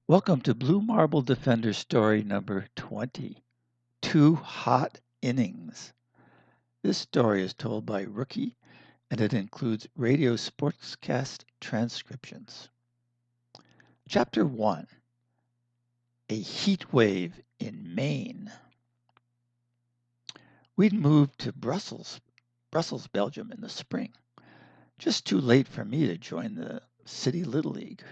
Welcome to Blue Marble Defender story number 20, Two Hot Innings. This story is told by Rookie and it includes radio sportscast transcriptions. Chapter 1, A Heat Wave in Maine. We'd moved to Brussels, Belgium in the spring. Just too late for me to join the City Little League.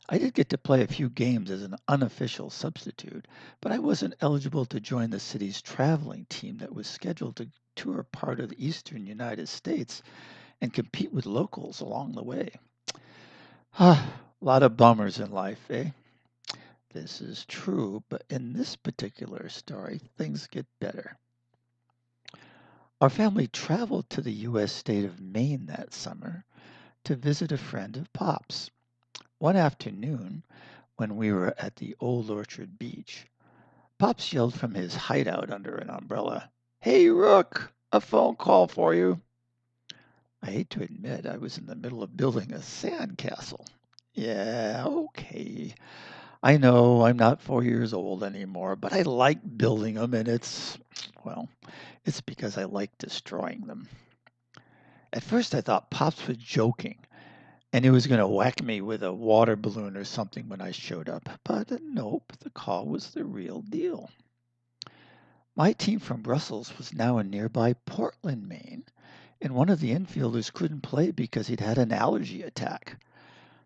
I did get to play a few games as an unofficial substitute, but I wasn't eligible to join the city's traveling team that was scheduled to tour part of the eastern United States and compete with locals along the way. A lot of bummers in life, eh? This is true, but in this particular story, things get better. Our family traveled to the U.S. state of Maine that summer to visit a friend of Pop's. One afternoon, when we were at the Old Orchard Beach, Pops yelled from his hideout under an umbrella, "Hey, Rook, a phone call for you." I hate to admit I was in the middle of building a sandcastle. Yeah, okay. I know I'm not 4 years old anymore, but I like building them, and it's because I like destroying them. At first I thought Pops was joking, and he was going to whack me with a water balloon or something when I showed up. But nope, the call was the real deal. My team from Brussels was now in nearby Portland, Maine, and one of the infielders couldn't play because he'd had an allergy attack.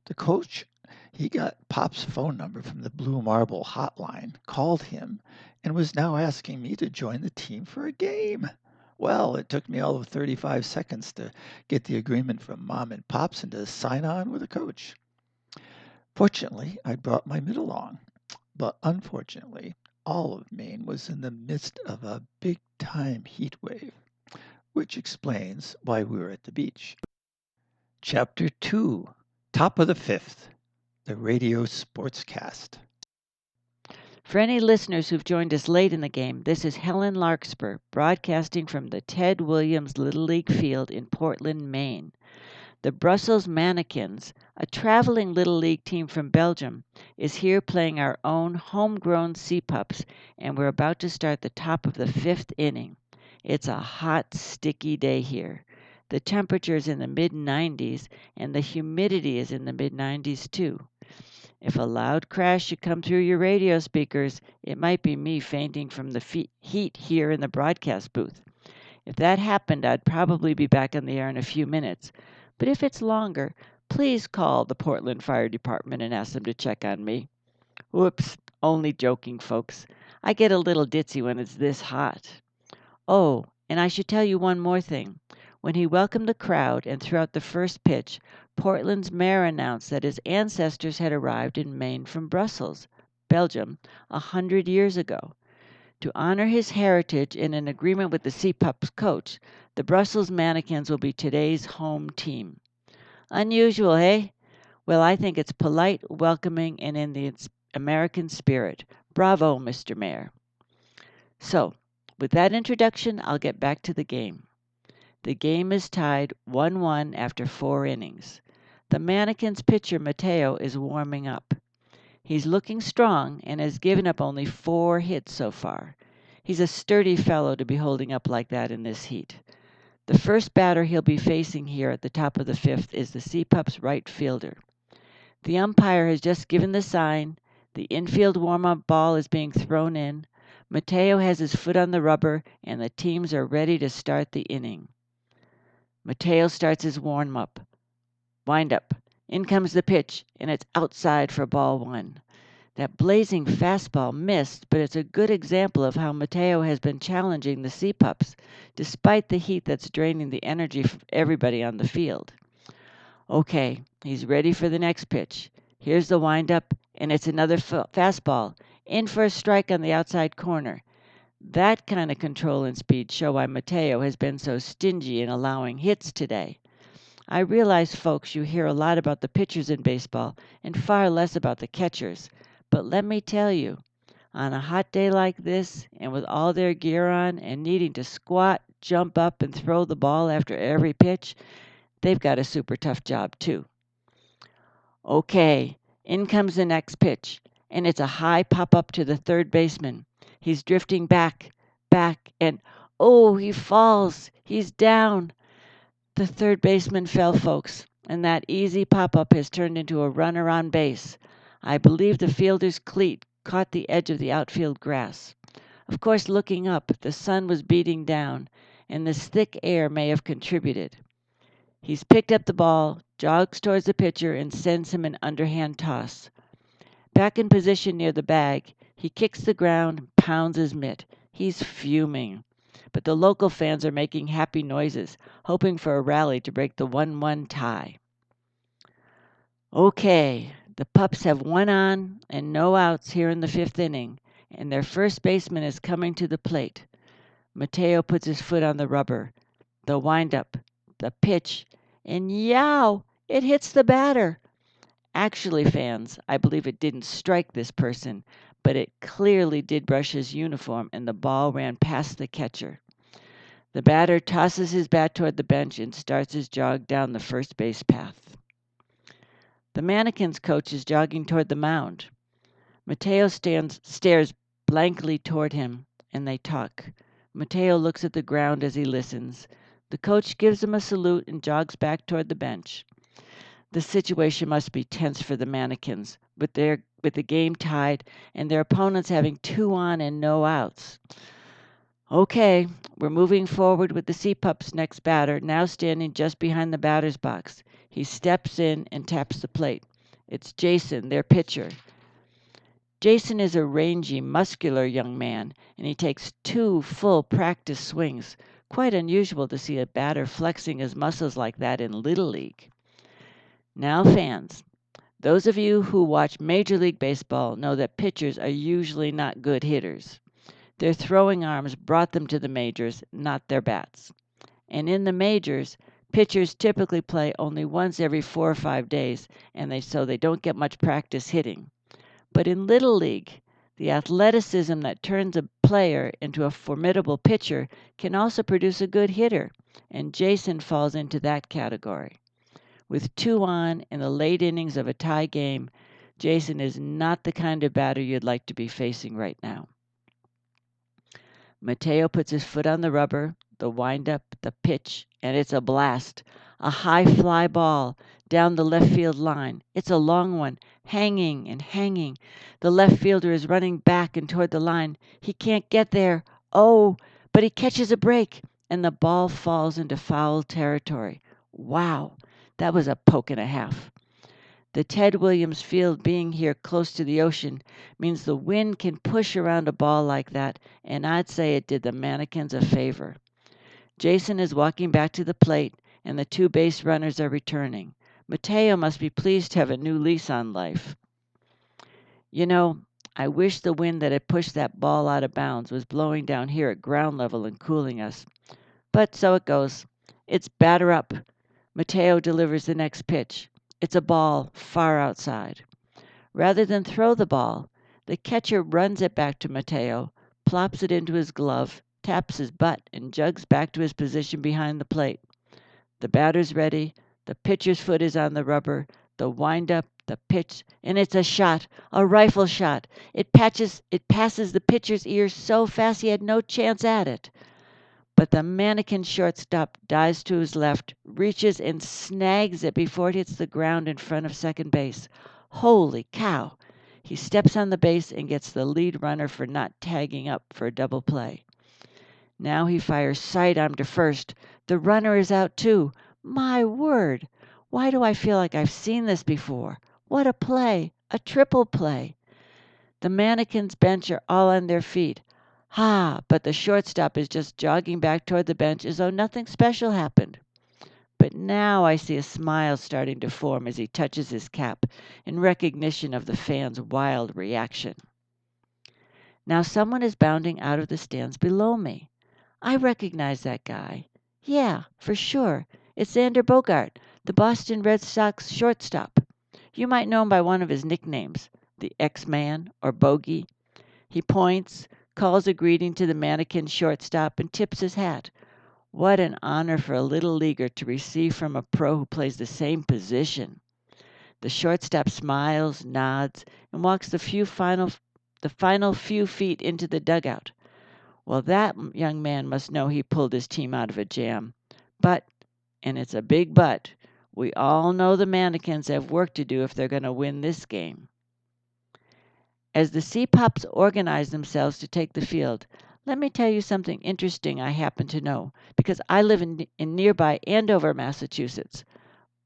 The coach, he got Pop's phone number from the Blue Marble hotline, called him, and was now asking me to join the team for a game. Well, it took me all of 35 seconds to get the agreement from Mom and Pops and to sign on with the coach. Fortunately, I brought my mitt along, but unfortunately, all of Maine was in the midst of a big-time heat wave, which explains why we were at the beach. Chapter 2, Top of the Fifth, the radio sportscast. For any listeners who've joined us late in the game, this is Helen Larkspur broadcasting from the Ted Williams Little League Field in Portland, Maine. The Brussels Mannekens, a traveling Little League team from Belgium, is here playing our own homegrown Sea Pups, and we're about to start the top of the fifth inning. It's a hot, sticky day here. The temperature is in the mid-90s, and the humidity is in the mid-90s too. If a loud crash should come through your radio speakers, it might be me fainting from the heat here in the broadcast booth. If that happened, I'd probably be back on the air in a few minutes. But if it's longer, please call the Portland Fire Department and ask them to check on me. Whoops, only joking, folks. I get a little ditzy when it's this hot. Oh, and I should tell you one more thing. When he welcomed the crowd and threw out the first pitch, Portland's mayor announced that his ancestors had arrived in Maine from Brussels, Belgium, 100 years ago. To honor his heritage and in agreement with the Sea Pups coach, the Brussels Mannekens will be today's home team. Unusual, eh? Well, I think it's polite, welcoming, and in the American spirit. Bravo, Mr. Mayor. So, with that introduction, I'll get back to the game. The game is tied 1-1 after 4 innings. The Mannekens pitcher Mateo is warming up. He's looking strong and has given up only 4 hits so far. He's a sturdy fellow to be holding up like that in this heat. The first batter he'll be facing here at the top of the fifth is the Sea Pups right fielder. The umpire has just given the sign. The infield warm-up ball is being thrown in. Mateo has his foot on the rubber, and the teams are ready to start the inning. Mateo starts his warm-up. Wind up. In comes the pitch, and it's outside for ball 1. That blazing fastball missed, but it's a good example of how Mateo has been challenging the Sea Pups, despite the heat that's draining the energy from everybody on the field. Okay, he's ready for the next pitch. Here's the windup, and it's another fastball, in for a strike on the outside corner. That kind of control and speed show why Mateo has been so stingy in allowing hits today. I realize, folks, you hear a lot about the pitchers in baseball and far less about the catchers. But let me tell you, on a hot day like this, and with all their gear on and needing to squat, jump up, and throw the ball after every pitch, they've got a super tough job too. Okay, in comes the next pitch, and it's a high pop up to the third baseman. He's drifting back, back, and oh, he falls. He's down. The third baseman fell, folks, and that easy pop up has turned into a runner on base. I believe the fielder's cleat caught the edge of the outfield grass. Of course, looking up, the sun was beating down, and this thick air may have contributed. He's picked up the ball, jogs towards the pitcher, and sends him an underhand toss. Back in position near the bag, he kicks the ground and pounds his mitt. He's fuming. But the local fans are making happy noises, hoping for a rally to break the 1-1 tie. Okay, the Pups have 1 on and no outs here in the 5th inning, and their first baseman is coming to the plate. Mateo puts his foot on the rubber. The windup, the pitch, and yow! It hits the batter. Actually, fans, I believe it didn't strike this person, but it clearly did brush his uniform and the ball ran past the catcher. The batter tosses his bat toward the bench and starts his jog down the first base path. The Mannekens coach is jogging toward the mound. Mateo stares blankly toward him, and they talk. Mateo looks at the ground as he listens. The coach gives him a salute and jogs back toward the bench. The situation must be tense for the Mannekens, with the game tied and their opponents having 2 on and no outs. Okay, we're moving forward with the Sea Pups' next batter, now standing just behind the batter's box. He steps in and taps the plate. It's Jason, their pitcher. Jason is a rangy, muscular young man, and he takes 2 full practice swings. Quite unusual to see a batter flexing his muscles like that in Little League. Now, fans, those of you who watch Major League Baseball know that pitchers are usually not good hitters. Their throwing arms brought them to the majors, not their bats. And in the majors, pitchers typically play only once every 4 or 5 days, and so they don't get much practice hitting. But in Little League, the athleticism that turns a player into a formidable pitcher can also produce a good hitter, and Jason falls into that category. With 2 on in the late innings of a tie game, Jason is not the kind of batter you'd like to be facing right now. Mateo puts his foot on the rubber, the windup, the pitch, and it's a blast. A high fly ball down the left field line. It's a long one, hanging and hanging. The left fielder is running back and toward the line. He can't get there. Oh, but he catches a break, and the ball falls into foul territory. Wow, that was a poke and a half. The Ted Williams Field being here close to the ocean means the wind can push around a ball like that, and I'd say it did the Mannekens a favor. Jason is walking back to the plate, and the 2 base runners are returning. Mateo must be pleased to have a new lease on life. You know, I wish the wind that had pushed that ball out of bounds was blowing down here at ground level and cooling us. But so it goes. It's batter up. Mateo delivers the next pitch. It's a ball far outside. Rather than throw the ball, the catcher runs it back to Mateo, plops it into his glove, taps his butt, and jogs back to his position behind the plate. The batter's ready. The pitcher's foot is on the rubber. The windup, the pitch, and it's a shot, a rifle shot. It passes the pitcher's ear so fast he had no chance at it. But the Manneken shortstop dives to his left, reaches and snags it before it hits the ground in front of second base. Holy cow! He steps on the base and gets the lead runner for not tagging up for a double play. Now he fires sidearm to first. The runner is out too. My word! Why do I feel like I've seen this before? What a play! A triple play! The Mannekens bench are all on their feet. But the shortstop is just jogging back toward the bench as though nothing special happened. But now I see a smile starting to form as he touches his cap in recognition of the fans' wild reaction. Now someone is bounding out of the stands below me. I recognize that guy. Yeah, for sure. It's Xander Bogart, the Boston Red Sox shortstop. You might know him by one of his nicknames, the X-Man or Bogey. He points, calls a greeting to the Manneken shortstop, and tips his hat. What an honor for a little leaguer to receive from a pro who plays the same position. The shortstop smiles, nods, and walks the final few feet into the dugout. Well, that young man must know he pulled his team out of a jam. But, and it's a big but, we all know the Mannekens have work to do if they're going to win this game. As the Sea Pups organize themselves to take the field, let me tell you something interesting I happen to know, because I live in nearby Andover, Massachusetts.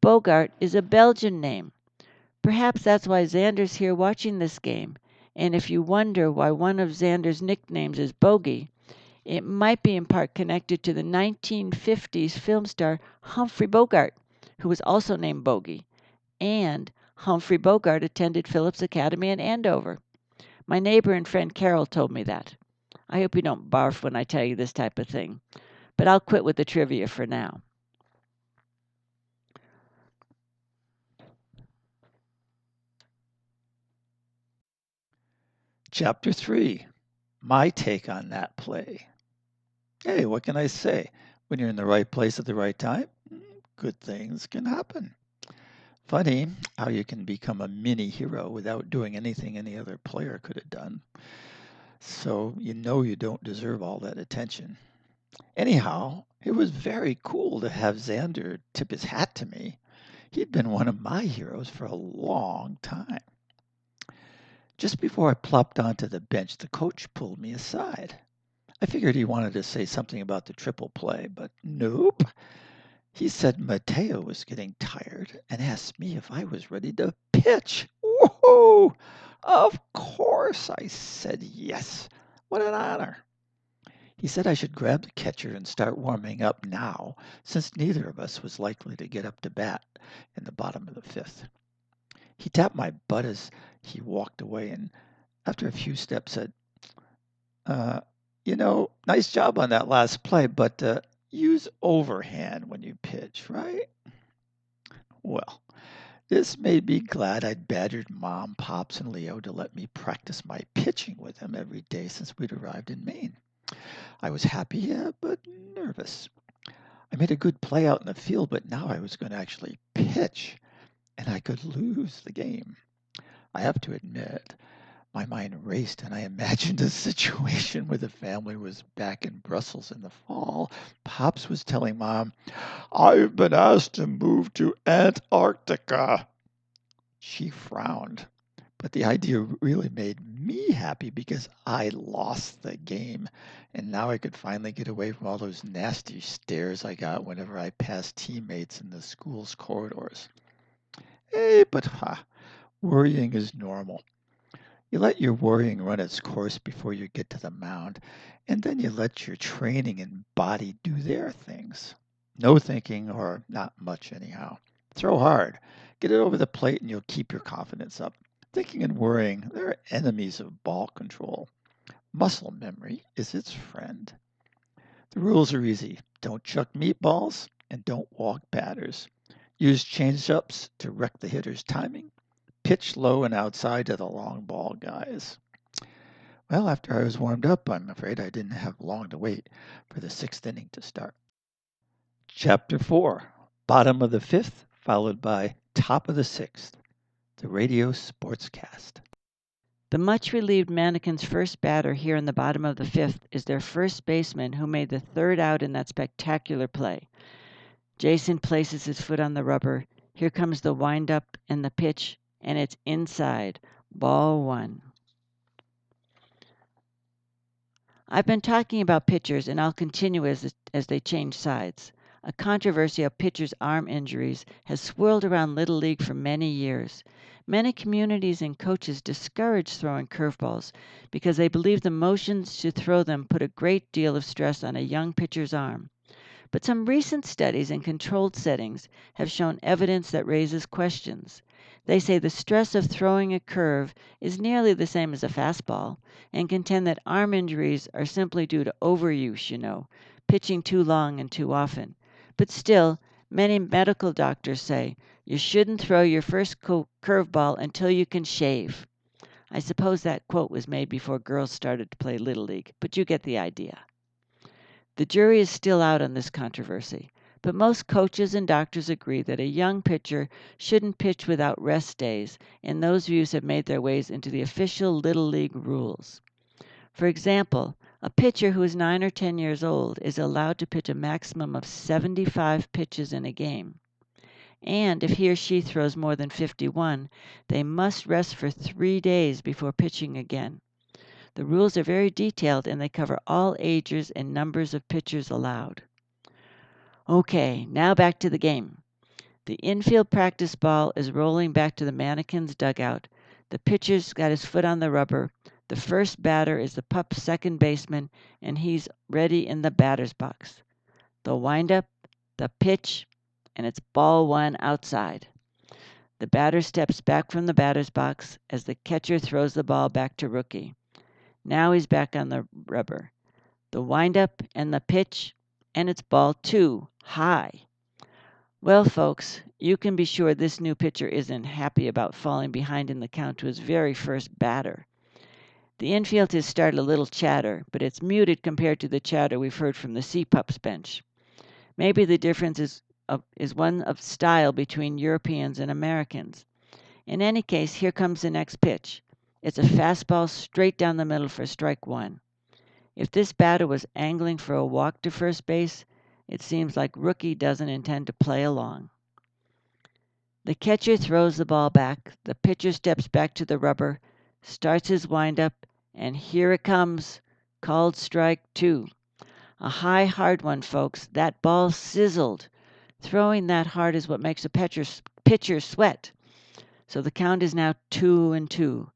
Bogart is a Belgian name. Perhaps that's why Xander's here watching this game. And if you wonder why one of Xander's nicknames is Bogey, it might be in part connected to the 1950s film star Humphrey Bogart, who was also named Bogey. And Humphrey Bogart attended Phillips Academy in Andover. My neighbor and friend Carol told me that. I hope you don't barf when I tell you this type of thing, but I'll quit with the trivia for now. Chapter 3. My take on that play. Hey, what can I say? When you're in the right place at the right time, good things can happen. Funny how you can become a mini hero without doing anything any other player could have done. So you know you don't deserve all that attention. Anyhow, it was very cool to have Xander tip his hat to me. He'd been one of my heroes for a long time. Just before I plopped onto the bench, the coach pulled me aside. I figured he wanted to say something about the triple play, but nope. He said Mateo was getting tired and asked me if I was ready to pitch. Whoa! Of course, I said yes. What an honor. He said I should grab the catcher and start warming up now, since neither of us was likely to get up to bat in the bottom of the fifth. He tapped my butt as he walked away and, after a few steps, said, nice job on that last play, but use overhand when you pitch, right? Well, this made me glad I'd badgered Mom, Pops, and Leo to let me practice my pitching with them every day since we'd arrived in Maine. I was happy, yeah, but nervous. I made a good play out in the field, but now I was going to actually pitch, and I could lose the game. I have to admit, my mind raced, and I imagined a situation where the family was back in Brussels in the fall. Pops was telling Mom, "I've been asked to move to Antarctica." She frowned, but the idea really made me happy because I lost the game, and now I could finally get away from all those nasty stares I got whenever I passed teammates in the school's corridors. Hey, but worrying is normal. You let your worrying run its course before you get to the mound, and then you let your training and body do their things. No thinking, or not much anyhow. Throw hard. Get it over the plate and you'll keep your confidence up. Thinking and worrying, they're enemies of ball control. Muscle memory is its friend. The rules are easy. Don't chuck meatballs and don't walk batters. Use change-ups to wreck the hitter's timing. Pitch low and outside to the long ball guys. Well, after I was warmed up, I'm afraid I didn't have long to wait for the sixth inning to start. Chapter 4. Bottom of the fifth, followed by top of the sixth. The radio sportscast. The much relieved Mannekens' first batter here in the bottom of the fifth is their first baseman who made the third out in that spectacular play. Jason places his foot on the rubber. Here comes the windup and the pitch, and it's inside. Ball one. I've been talking about pitchers, and I'll continue as they change sides. A controversy of pitchers' arm injuries has swirled around Little League for many years. Many communities and coaches discourage throwing curveballs because they believe the motions to throw them put a great deal of stress on a young pitcher's arm. But some recent studies in controlled settings have shown evidence that raises questions. They say the stress of throwing a curve is nearly the same as a fastball and contend that arm injuries are simply due to overuse, pitching too long and too often. But still, many medical doctors say you shouldn't throw your first curveball until you can shave. I suppose that quote was made before girls started to play Little League, but you get the idea. The jury is still out on this controversy, But most coaches and doctors agree that a young pitcher shouldn't pitch without rest days, and those views have made their ways into the official Little League rules. For example, a pitcher who is 9 or 10 years old is allowed to pitch a maximum of 75 pitches in a game. And if he or she throws more than 51, they must rest for 3 days before pitching again. The rules are very detailed and they cover all ages and numbers of pitchers allowed. Okay, now back to the game. The infield practice ball is rolling back to the Mannekens dugout. The pitcher's got his foot on the rubber. The first batter is the Pup's second baseman, and he's ready in the batter's box. The windup, the pitch, and it's ball one outside. The batter steps back from the batter's box as the catcher throws the ball back to Rookie. Now he's back on the rubber. The windup and the pitch, and it's ball two, high. Well, folks, you can be sure this new pitcher isn't happy about falling behind in the count to his very first batter. The infield has started a little chatter, but it's muted compared to the chatter we've heard from the C-Pups bench. Maybe the difference is one of style between Europeans and Americans. In any case, here comes the next pitch. It's a fastball straight down the middle for strike one. If this batter was angling for a walk to first base, it seems like Rookie doesn't intend to play along. The catcher throws the ball back. The pitcher steps back to the rubber, starts his windup, and here it comes, called strike two. A high, hard one, folks. That ball sizzled. Throwing that hard is what makes a pitcher sweat. So the count is now 2-2.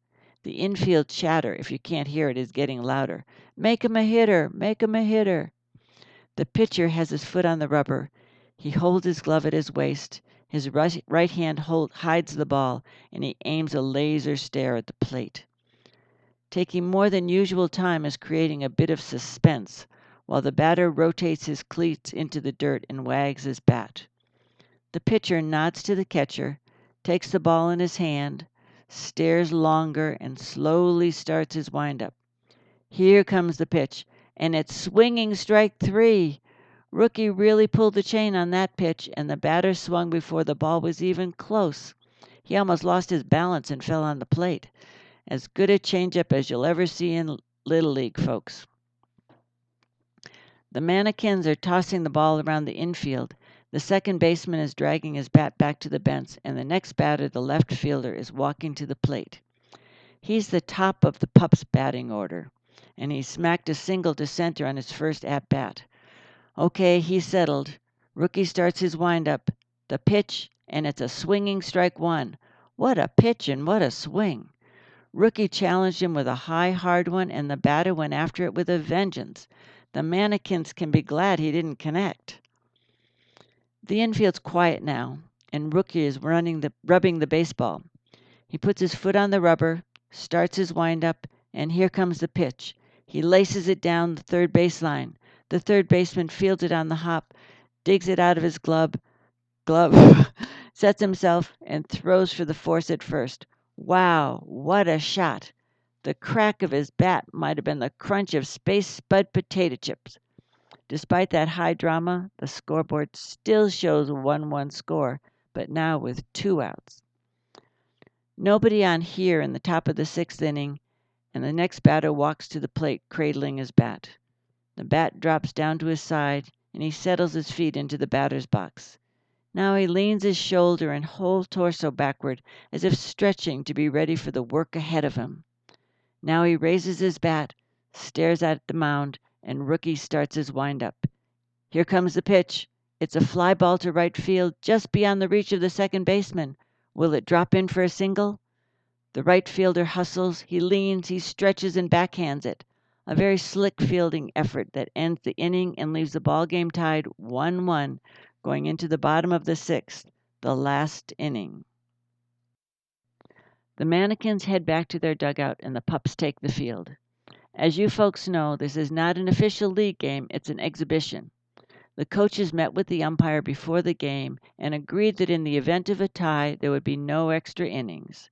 The infield chatter, if you can't hear it, is getting louder. Make him a hitter! Make him a hitter! The pitcher has his foot on the rubber. He holds his glove at his waist. His right hand hides the ball, and he aims a laser stare at the plate. Taking more than usual time is creating a bit of suspense, while the batter rotates his cleats into the dirt and wags his bat. The pitcher nods to the catcher, takes the ball in his hand, stares longer, and slowly starts his windup. Here comes the pitch, and it's swinging strike three. Rookie really pulled the chain on that pitch, and the batter swung before the ball was even close. He almost lost his balance and fell on the plate. As good a changeup as you'll ever see in Little League, folks. The Mannekens are tossing the ball around the infield. The second baseman is dragging his bat back to the bench, and the next batter, the left fielder, is walking to the plate. He's the top of the Pups' batting order, and he smacked a single to center on his first at-bat. Okay, he's settled. Rookie starts his windup. The pitch, and it's a swinging strike one. What a pitch and what a swing. Rookie challenged him with a high, hard one, and the batter went after it with a vengeance. The Mannekens can be glad he didn't connect. The infield's quiet now, and Rookie is rubbing the baseball. He puts his foot on the rubber, starts his windup, and here comes the pitch. He laces it down the third baseline. The third baseman fields it on the hop, digs it out of his glove, sets himself, and throws for the force at first. Wow, what a shot! The crack of his bat might have been the crunch of Space Spud potato chips. Despite that high drama, the scoreboard still shows a 1-1 score, but now with 2 outs. Nobody on here in the top of the 6th inning, and the next batter walks to the plate cradling his bat. The bat drops down to his side, and he settles his feet into the batter's box. Now he leans his shoulder and whole torso backward as if stretching to be ready for the work ahead of him. Now he raises his bat, stares at the mound, and Rookie starts his windup. Here comes the pitch. It's a fly ball to right field just beyond the reach of the second baseman. Will it drop in for a single? The right fielder hustles, he leans, he stretches and backhands it. A very slick fielding effort that ends the inning and leaves the ball game tied 1-1 going into the bottom of the 6th, the last inning. The Mannekens head back to their dugout and the Pups take the field. As you folks know, this is not an official league game, it's an exhibition. The coaches met with the umpire before the game and agreed that in the event of a tie, there would be no extra innings.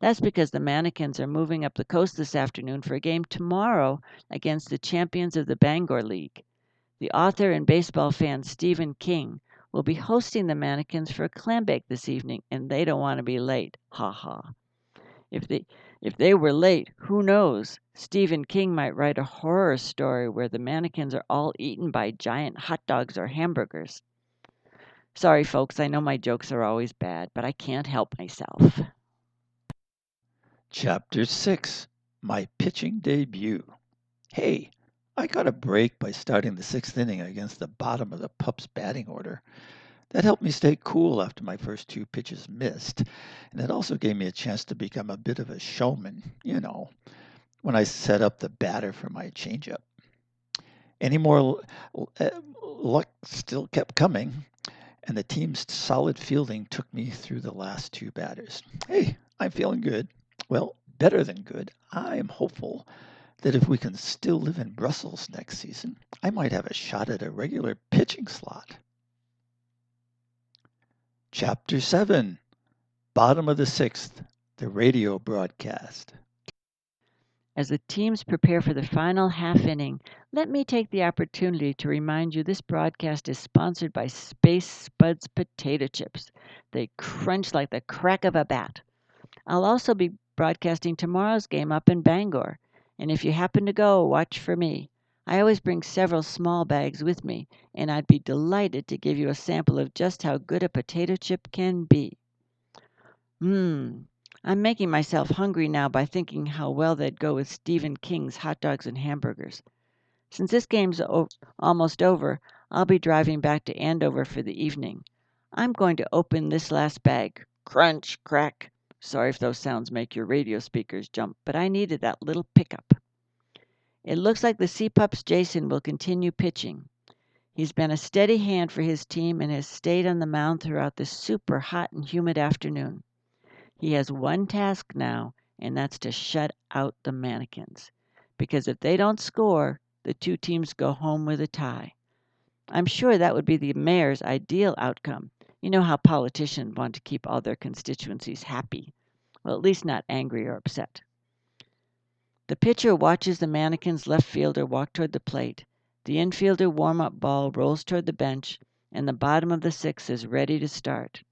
That's because the Mannekens are moving up the coast this afternoon for a game tomorrow against the champions of the Bangor League. The author and baseball fan Stephen King will be hosting the Mannekens for a clam bake this evening, and they don't want to be late. Ha ha. If they were late, who knows? Stephen King might write a horror story where the Mannekens are all eaten by giant hot dogs or hamburgers. Sorry, folks, I know my jokes are always bad, but I can't help myself. Chapter 6, My Pitching Debut. Hey, I got a break by starting the sixth inning against the bottom of the Pups' batting order. That helped me stay cool after my first two pitches missed, and it also gave me a chance to become a bit of a showman, when I set up the batter for my changeup. Any more luck still kept coming, and the team's solid fielding took me through the last two batters. Hey, I'm feeling good. Well, better than good. I'm hopeful that if we can still live in Brussels next season, I might have a shot at a regular pitching slot. Chapter 7, Bottom of the Sixth, the radio broadcast. As the teams prepare for the final half inning, let me take the opportunity to remind you this broadcast is sponsored by Space Spuds potato chips. They crunch like the crack of a bat. I'll also be broadcasting tomorrow's game up in Bangor, and if you happen to go, watch for me. I always bring several small bags with me, and I'd be delighted to give you a sample of just how good a potato chip can be. I'm making myself hungry now by thinking how well they'd go with Stephen King's hot dogs and hamburgers. Since this game's almost over, I'll be driving back to Andover for the evening. I'm going to open this last bag. Crunch, crack. Sorry if those sounds make your radio speakers jump, but I needed that little pickup. It looks like the C-Pup's Jason will continue pitching. He's been a steady hand for his team and has stayed on the mound throughout this super hot and humid afternoon. He has one task now, and that's to shut out the Mannekens. Because if they don't score, the two teams go home with a tie. I'm sure that would be the mayor's ideal outcome. You know how politicians want to keep all their constituencies happy. Well, at least not angry or upset. The pitcher watches the Mannekens' left fielder walk toward the plate. The infielder warm-up ball rolls toward the bench, and the bottom of the sixth is ready to start.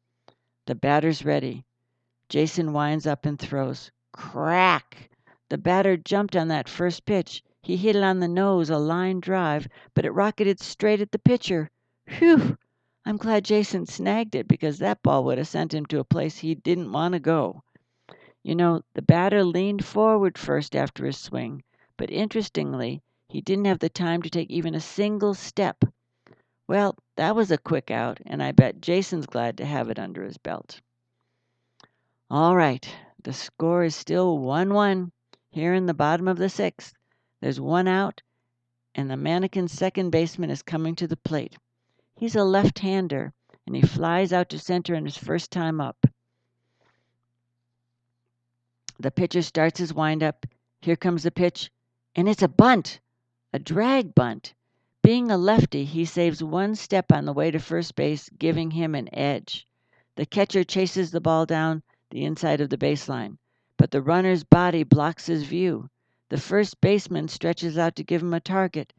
The batter's ready. Jason winds up and throws. Crack! The batter jumped on that first pitch. He hit it on the nose, a line drive, but it rocketed straight at the pitcher. Whew! I'm glad Jason snagged it because that ball would have sent him to a place he didn't want to go. You know, the batter leaned forward first after his swing, but interestingly, he didn't have the time to take even a single step. Well, that was a quick out, and I bet Jason's glad to have it under his belt. All right, the score is still 1-1 here in the bottom of the sixth. There's one out, and the Mannekens' second baseman is coming to the plate. He's a left-hander, and he flies out to center in his first time up. The pitcher starts his windup. Here comes the pitch, and it's a bunt, a drag bunt. Being a lefty, he saves one step on the way to first base, giving him an edge. The catcher chases the ball down the inside of the baseline, but the runner's body blocks his view. The first baseman stretches out to give him a target.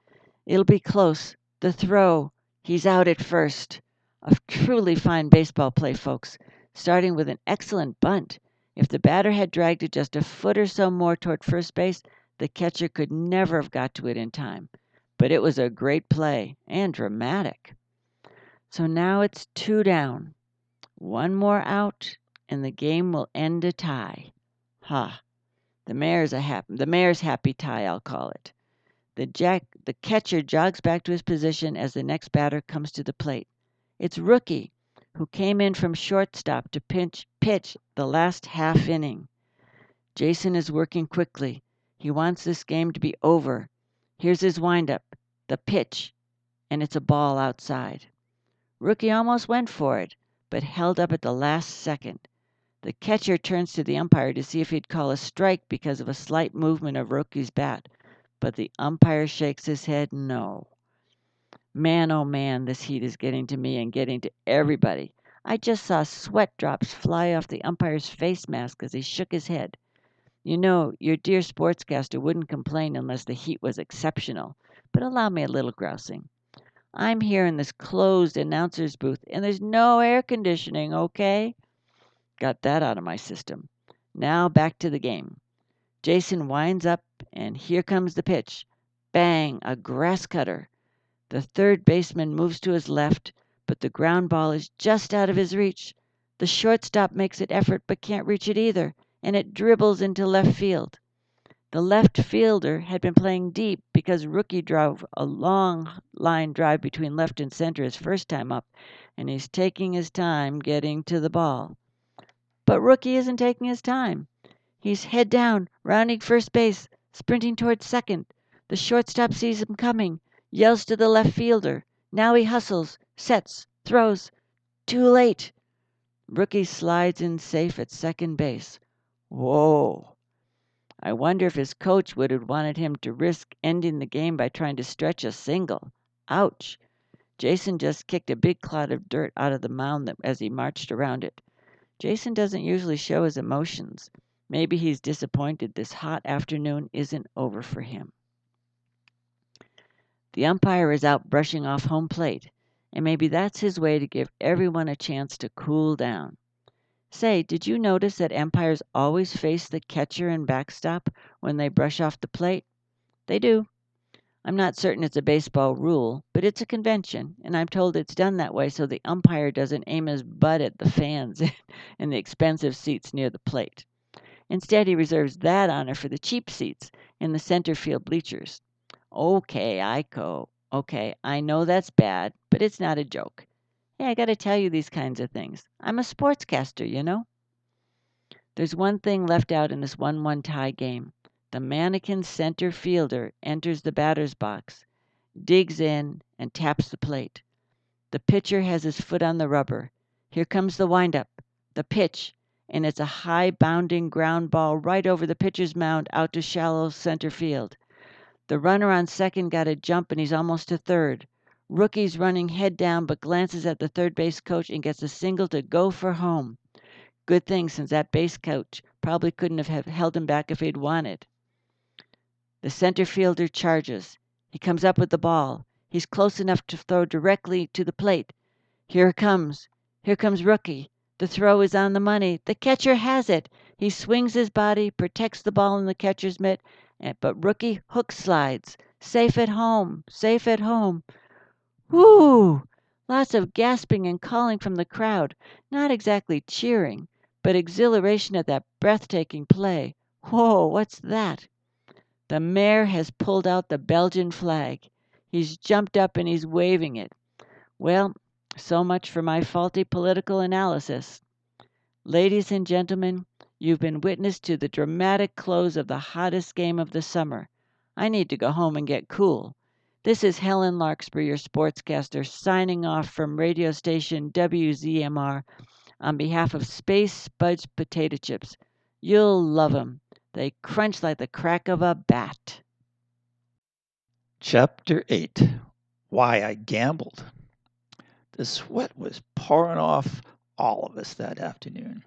It'll be close. The throw. He's out at first. A truly fine baseball play, folks, starting with an excellent bunt. If the batter had dragged it just a foot or so more toward first base, the catcher could never have got to it in time. But it was a great play and dramatic. So now it's 2 down. One more out, and the game will end a tie. The mayor's happy tie, I'll call it. The catcher jogs back to his position as the next batter comes to the plate. It's Rookie, who came in from shortstop to pitch the last half inning. Jason is working quickly. He wants this game to be over. Here's his windup, the pitch, and it's a ball outside. Rookie almost went for it, but held up at the last second. The catcher turns to the umpire to see if he'd call a strike because of a slight movement of Rookie's bat, but the umpire shakes his head no. Man, oh man, this heat is getting to me and getting to everybody. I just saw sweat drops fly off the umpire's face mask as he shook his head. You know, your dear sportscaster wouldn't complain unless the heat was exceptional, but allow me a little grousing. I'm here in this closed announcer's booth, and there's no air conditioning, okay? Got that out of my system. Now back to the game. Jason winds up, and here comes the pitch. Bang! A grass cutter. The third baseman moves to his left, but the ground ball is just out of his reach. The shortstop makes an effort but can't reach it either, and it dribbles into left field. The left fielder had been playing deep because Rookie drove a long line drive between left and center his first time up, and he's taking his time getting to the ball. But Rookie isn't taking his time. He's head down, rounding first base, sprinting towards second. The shortstop sees him coming, yells to the left fielder. Now he hustles, sets, throws. Too late. Rookie slides in safe at second base. Whoa. I wonder if his coach would have wanted him to risk ending the game by trying to stretch a single. Ouch. Jason just kicked a big clod of dirt out of the mound as he marched around it. Jason doesn't usually show his emotions. Maybe he's disappointed this hot afternoon isn't over for him. The umpire is out brushing off home plate, and maybe that's his way to give everyone a chance to cool down. Say, did you notice that umpires always face the catcher and backstop when they brush off the plate? They do. I'm not certain it's a baseball rule, but it's a convention, and I'm told it's done that way so the umpire doesn't aim his butt at the fans in the expensive seats near the plate. Instead, he reserves that honor for the cheap seats in the center field bleachers. Okay, Okay, I know that's bad, but it's not a joke. Hey, I got to tell you these kinds of things. I'm a sportscaster, you know? There's one thing left out in this 1-1 tie game. The Mannekens center fielder enters the batter's box, digs in, and taps the plate. The pitcher has his foot on the rubber. Here comes the windup, the pitch, and it's a high bounding ground ball right over the pitcher's mound out to shallow center field. The runner on second got a jump and he's almost to third. Rookie's running head down but glances at the third base coach and gets a single to go for home. Good thing, since that base coach probably couldn't have held him back if he'd wanted. The center fielder charges. He comes up with the ball. He's close enough to throw directly to the plate. Here it comes. Here comes Rookie. The throw is on the money. The catcher has it. He swings his body, protects the ball in the catcher's mitt, but Rookie hook slides. Safe at home. Safe at home. Whoo! Lots of gasping and calling from the crowd. Not exactly cheering, but exhilaration at that breathtaking play. Whoa, what's that? The mayor has pulled out the Belgian flag. He's jumped up and he's waving it. Well, so much for my faulty political analysis. Ladies and gentlemen, you've been witness to the dramatic close of the hottest game of the summer. I need to go home and get cool. This is Helen Larkspur, your sportscaster, signing off from radio station WZMR on behalf of Space Budge Potato Chips. You'll love 'em. They crunch like the crack of a bat. Chapter 8. Why I Gambled. The sweat was pouring off all of us that afternoon.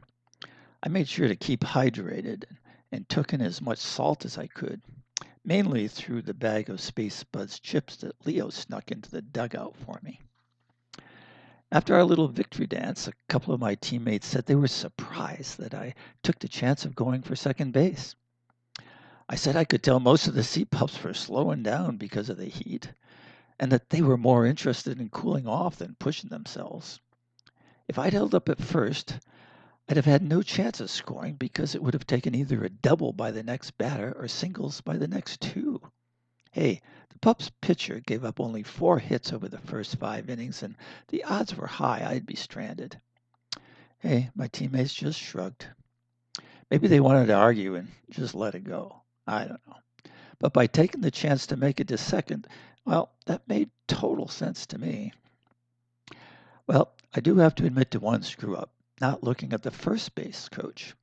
I made sure to keep hydrated and took in as much salt as I could, mainly through the bag of Space Buzz chips that Leo snuck into the dugout for me. After our little victory dance, a couple of my teammates said they were surprised that I took the chance of going for second base. I said I could tell most of the sea pups were slowing down because of the heat, and that they were more interested in cooling off than pushing themselves. If I'd held up at first, I'd have had no chance of scoring because it would have taken either a double by the next batter or singles by the next two. Hey, the Pups pitcher gave up only 4 hits over the first 5 innings, and the odds were high I'd be stranded. Hey, my teammates just shrugged. Maybe they wanted to argue and just let it go. I don't know. But by taking the chance to make it to second, well, that made total sense to me. Well, I do have to admit to one screw-up, not looking at the first base coach.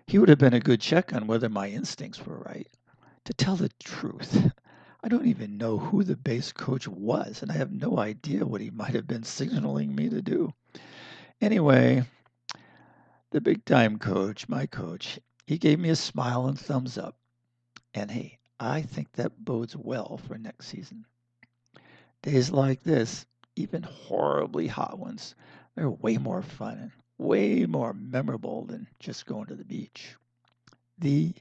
He would have been a good check on whether my instincts were right. To tell the truth, I don't even know who the base coach was, and I have no idea what he might have been signaling me to do. Anyway, the big-time coach, my coach, he gave me a smile and thumbs up. And hey, I think that bodes well for next season. Days like this, even horribly hot ones, they're way more fun and way more memorable than just going to the beach. The